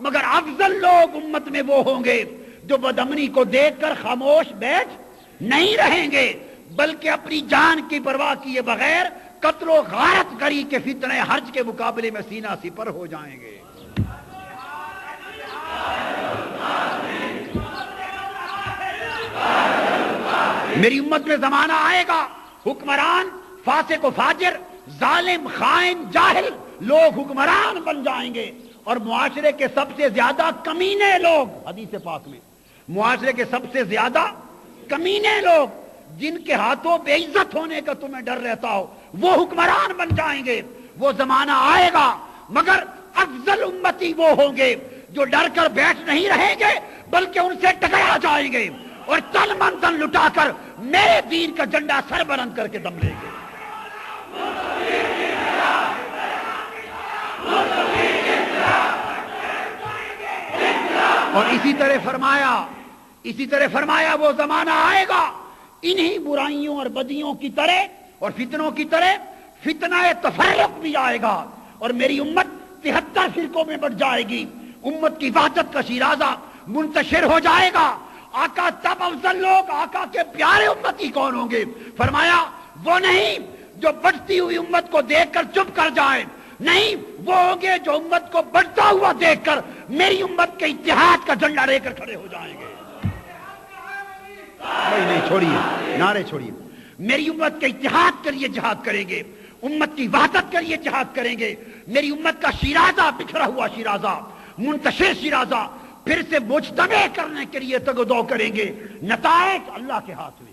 مگر افضل لوگ امت میں وہ ہوں گے جو بدامنی کو دیکھ کر خاموش بیٹھ نہیں رہیں گے، بلکہ اپنی جان کی پرواہ کیے بغیر قتل و غارت گری کے فتنہ حرج کے مقابلے میں سینہ سپر ہو جائیں گے۔ میری امت میں زمانہ آئے گا حکمران فاسق و فاجر، ظالم، خائن، جاہل لوگ حکمران بن جائیں گے، اور معاشرے کے سب سے زیادہ کمینے لوگ، حدیث پاک میں معاشرے کے سب سے زیادہ کمینے لوگ جن کے ہاتھوں بے عزت ہونے کا تمہیں ڈر رہتا ہو وہ حکمران بن جائیں گے۔ وہ زمانہ آئے گا مگر افضل امتی وہ ہوں گے جو ڈر کر بیٹھ نہیں رہیں گے بلکہ ان سے ٹکرا جائیں گے اور تن من تن لٹا کر میرے دین کا جھنڈا سر بلند کر کے دم لیں گے۔ اور اسی طرح فرمایا وہ زمانہ آئے گا انہی برائیوں اور بدیوں کی طرح اور فتنوں کی طرح فتنہ تفرق بھی آئے گا، اور میری امت 73 فرقوں میں بٹ جائے گی۔ امت کی وحدت کا شیرازہ منتشر ہو جائے گا۔ آقا تب افضل لوگ آقا کے پیارے امتی کون ہوں گے؟ فرمایا وہ نہیں جو بڑھتی ہوئی امت کو دیکھ کر چپ کر جائے، نہیں، وہ ہوں گے جو امت کو بڑھتا ہوا دیکھ کر میری امت کے اتحاد کا جھنڈا لے کر کھڑے ہو جائیں گے۔ نہیں چھوڑیے، نعرے چھوڑیے۔ میری امت کے اتحاد کے لیے جہاد کریں گے، امت کی وحدت کے لیے جہاد کریں گے، میری امت کا شیرازہ، بکھرا ہوا شیرازہ، منتشر شیرازہ پھر سے مجتمع کرنے کے لیے تگ و دو کریں گے۔ نتائج اللہ کے ہاتھ میں،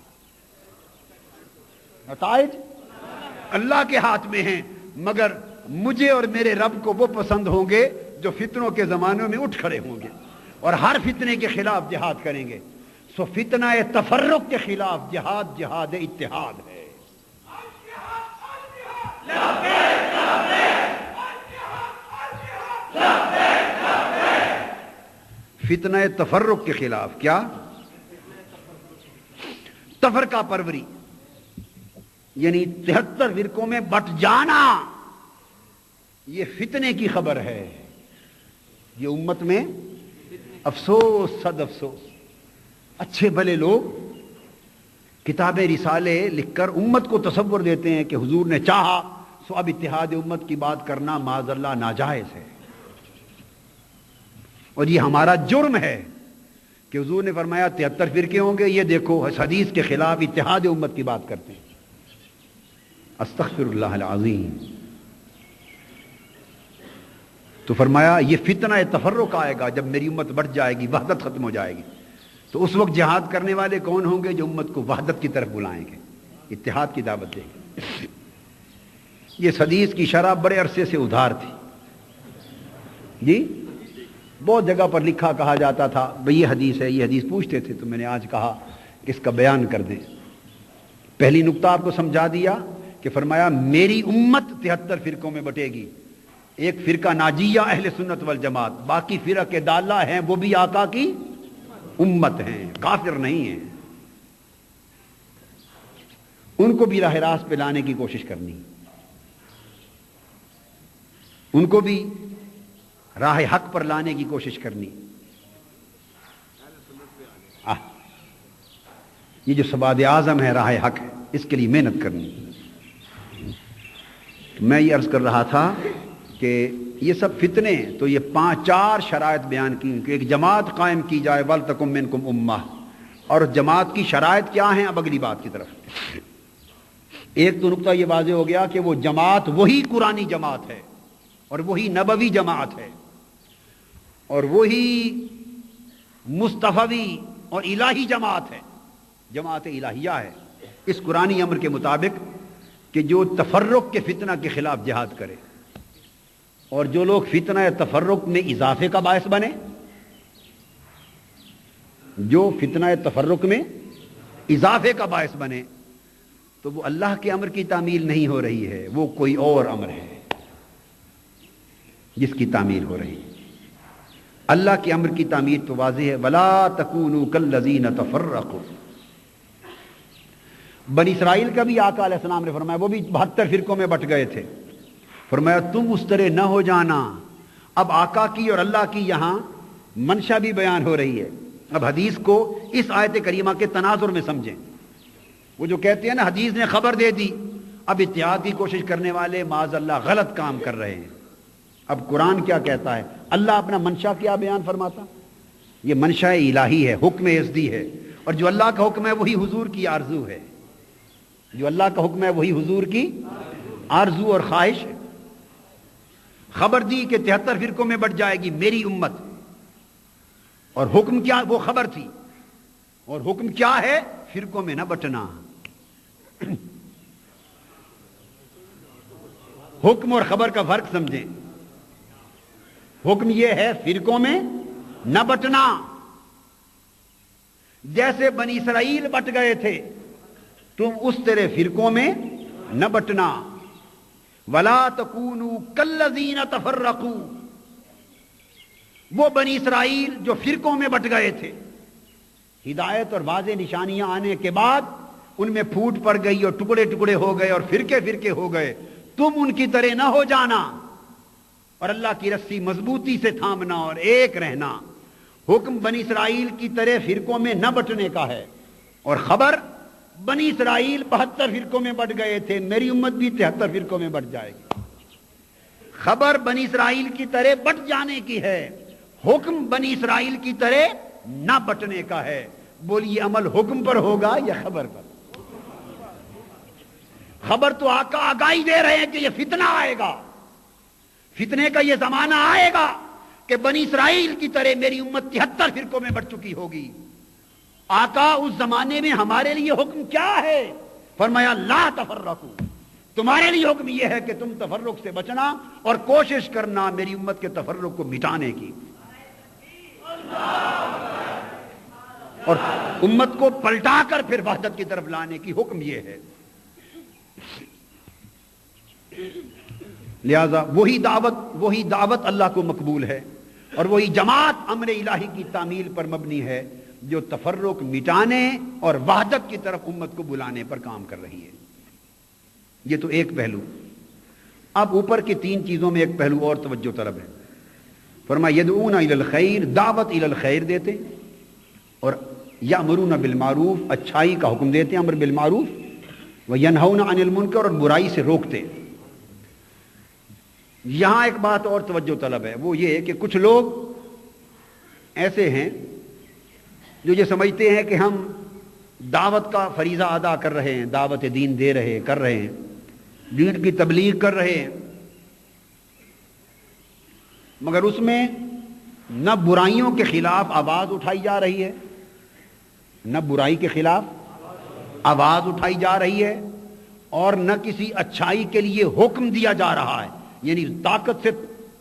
نتائج اللہ کے ہاتھ میں ہیں، مگر مجھے اور میرے رب کو وہ پسند ہوں گے جو فتنوں کے زمانوں میں اٹھ کھڑے ہوں گے اور ہر فتنے کے خلاف جہاد کریں گے۔ سو فتنہ تفرق کے خلاف جہاد جہاد اتحاد ہے۔ فتنہ تفرق کے خلاف کیا؟ تفرقہ پروری، یعنی 73 فرقوں میں بٹ جانا، یہ فتنے کی خبر ہے۔ یہ امت میں افسوس، صد افسوس، اچھے بھلے لوگ کتابیں رسالے لکھ کر امت کو تصور دیتے ہیں کہ حضور نے چاہا سو اب اتحاد امت کی بات کرنا معاذ اللہ ناجائز ہے، اور یہ ہمارا جرم ہے کہ حضور نے فرمایا 73 فرقے ہوں گے، یہ دیکھو حدیث کے خلاف اتحاد امت کی بات کرتے ہیں۔ استغفر اللہ العظیم۔ تو فرمایا یہ فتنہ تفرق آئے گا جب میری امت بڑھ جائے گی، وحدت ختم ہو جائے گی، تو اس وقت جہاد کرنے والے کون ہوں گے؟ جو امت کو وحدت کی طرف بلائیں گے، اتحاد کی دعوت دیں گے۔ یہ حدیث کی شرح بڑے عرصے سے ادھار تھی جی، بہت جگہ پر لکھا کہا جاتا تھا بھئی یہ حدیث ہے، یہ حدیث پوچھتے تھے، تو میں نے آج کہا کہ اس کا بیان کر دیں۔ پہلی نقطہ آپ کو سمجھا دیا کہ فرمایا میری امت 73 فرقوں میں بٹے گی، ایک فرقہ ناجیہ اہل سنت والجماعت، باقی فرقے ضالہ ہیں وہ بھی آقا کی امت ہیں، کافر نہیں ہیں، ان کو بھی راہ راست پہ لانے کی کوشش کرنی، ان کو بھی راہ حق پر لانے کی کوشش کرنی۔ یہ جو سواد اعظم ہے راہ حق ہے، اس کے لیے محنت کرنی۔ میں یہ عرض کر رہا تھا کہ یہ سب فتنے، تو یہ 4 شرائط بیان کی کہ ایک جماعت قائم کی جائے، وَلْتَكُن مِّنكُمْ أُمَّةٌ، اور جماعت کی شرائط کیا ہیں؟ اب اگلی بات کی طرف۔ ایک تو نقطہ یہ واضح ہو گیا کہ وہ جماعت وہی قرآنی جماعت ہے اور وہی نبوی جماعت ہے اور وہی مصطفی اور الہی جماعت ہے، جماعت الہیہ ہے، اس قرآنی امر کے مطابق کہ جو تفرق کے فتنہ کے خلاف جہاد کرے، اور جو لوگ فتنہ تفرق میں اضافے کا باعث بنے، جو فتنہ تفرق میں اضافے کا باعث بنے، تو وہ اللہ کے امر کی تعمیل نہیں ہو رہی ہے، وہ کوئی اور امر ہے جس کی تعمیل ہو رہی ہے۔ اللہ کے امر کی تعمیل تو واضح ہے، وَلَا تَكُونُوا كَالَّذِينَ تَفَرَّقُوا۔ بنی اسرائیل کا بھی آقا علیہ السلام نے فرمایا، وہ بھی 72 فرقوں میں بٹ گئے تھے، فرمایا تم اس طرح نہ ہو جانا اب آقا کی اور اللہ کی یہاں منشا بھی بیان ہو رہی ہے. اب حدیث کو اس آیت کریمہ کے تناظر میں سمجھیں. وہ جو کہتے ہیں نا حدیث نے خبر دے دی، اب اتحاد کی کوشش کرنے والے معاذ اللہ غلط کام کر رہے ہیں. اب قرآن کیا کہتا ہے؟ اللہ اپنا منشا کیا بیان فرماتا؟ یہ منشا الہی ہے، حکم ازدی ہے، اور جو اللہ کا حکم ہے وہی حضور کی آرزو ہے. جو اللہ کا حکم ہے وہی حضور کی آرزو اور خواہش ہے. خبر دی کہ 73 فرقوں میں بٹ جائے گی میری امت، اور حکم کیا؟ وہ خبر تھی. اور حکم کیا ہے؟ فرقوں میں نہ بٹنا. حکم اور خبر کا فرق سمجھیں. حکم یہ ہے فرقوں میں نہ بٹنا. جیسے بنی اسرائیل بٹ گئے تھے، تم اس طرح فرقوں میں نہ بٹنا. وَلَا تَكُونُوا كَالَّذِينَ تَفَرَّقُوا، وہ بنی اسرائیل جو فرقوں میں بٹ گئے تھے، ہدایت اور واضح نشانیاں آنے کے بعد ان میں پھوٹ پڑ گئی اور ٹکڑے ٹکڑے ہو گئے اور فرقے فرقے ہو گئے. تم ان کی طرح نہ ہو جانا اور اللہ کی رسی مضبوطی سے تھامنا اور ایک رہنا. حکم بنی اسرائیل کی طرح فرقوں میں نہ بٹنے کا ہے، اور خبر بنی اسرائیل 72 فرقوں میں بٹ گئے تھے، میری امت بھی 73 فرقوں میں بٹ جائے گی. خبر بنی اسرائیل کی طرح بٹ جانے کی ہے، حکم بنی اسرائیل کی طرح نہ بٹنے کا ہے. بولیے عمل حکم پر ہوگا یا خبر پر؟ خبر تو آقا آگاہی دے رہے ہیں کہ یہ فتنہ آئے گا، فتنے کا یہ زمانہ آئے گا کہ بنی اسرائیل کی طرح میری امت 73 فرقوں میں بٹ چکی ہوگی. آقا اس زمانے میں ہمارے لیے حکم کیا ہے؟ فرمایا لا تفرقوا، تمہارے لیے حکم یہ ہے کہ تم تفرق سے بچنا اور کوشش کرنا میری امت کے تفرق کو مٹانے کی، اور امت کو پلٹا کر پھر وحدت کی طرف لانے کی. حکم یہ ہے. لہذا وہی دعوت اللہ کو مقبول ہے، اور وہی جماعت امر الہی کی تعمیل پر مبنی ہے جو تفرق مٹانے اور وحدت کی طرف امت کو بلانے پر کام کر رہی ہے. یہ تو ایک پہلو. اب اوپر کی 3 چیزوں میں ایک پہلو اور توجہ طلب ہے. فرمایا یدعون الی الخیر، دعوت الی الخیر دیتے، اور یامرون بالمعروف، اچھائی کا حکم دیتے، امر بالمعروف، وینہون عن المنکر، اور برائی سے روکتے. یہاں ایک بات اور توجہ طلب ہے، وہ یہ کہ کچھ لوگ ایسے ہیں جو یہ سمجھتے ہیں کہ ہم دعوت کا فریضہ ادا کر رہے ہیں، دعوت دین کر رہے ہیں، دین کی تبلیغ کر رہے ہیں، مگر اس میں نہ برائیوں کے خلاف آواز اٹھائی جا رہی ہے، نہ برائی کے خلاف آواز اٹھائی جا رہی ہے، اور نہ کسی اچھائی کے لیے حکم دیا جا رہا ہے، یعنی طاقت سے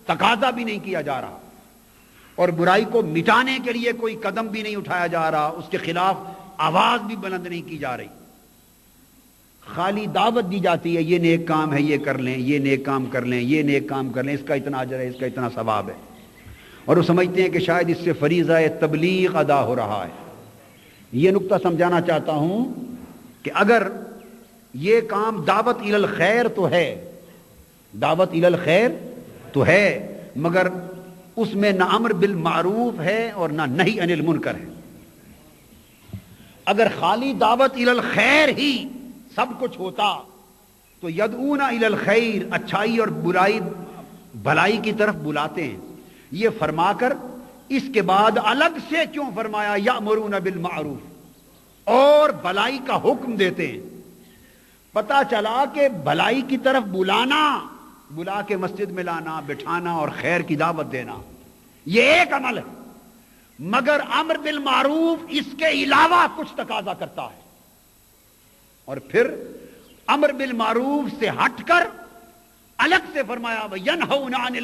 تقاضا بھی نہیں کیا جا رہا، اور برائی کو مٹانے کے لیے کوئی قدم بھی نہیں اٹھایا جا رہا، اس کے خلاف آواز بھی بلند نہیں کی جا رہی. خالی دعوت دی جاتی ہے، یہ نیک کام ہے، یہ کر لیں، یہ نیک کام کر لیں، یہ نیک کام کر لیں، اس کا اتنا اجر ہے، اس کا اتنا ثواب ہے، اور وہ سمجھتے ہیں کہ شاید اس سے فریضہ تبلیغ ادا ہو رہا ہے. یہ نقطہ سمجھانا چاہتا ہوں کہ اگر یہ کام دعوت الی الخیر تو ہے، دعوت الی الخیر تو ہے، مگر اس میں نہ امر بالمعروف ہے اور نہ نہی عن المنکر ہے. اگر خالی دعوت الی الخیر ہی سب کچھ ہوتا تو یدعون الی الخیر، اچھائی اور بھلائی کی طرف بلاتے ہیں. یہ فرما کر اس کے بعد الگ سے کیوں فرمایا یامرون بالمعروف اور بھلائی کا حکم دیتے ہیں؟ پتہ چلا کہ بھلائی کی طرف بلا کے مسجد میں لانا، بٹھانا اور خیر کی دعوت دینا یہ ایک عمل ہے، مگر امر بالمعروف اس کے علاوہ کچھ تقاضا کرتا ہے. اور پھر امر بالمعروف سے ہٹ کر الگ سے فرمایا وَيَنْهَوْنَ عَنِ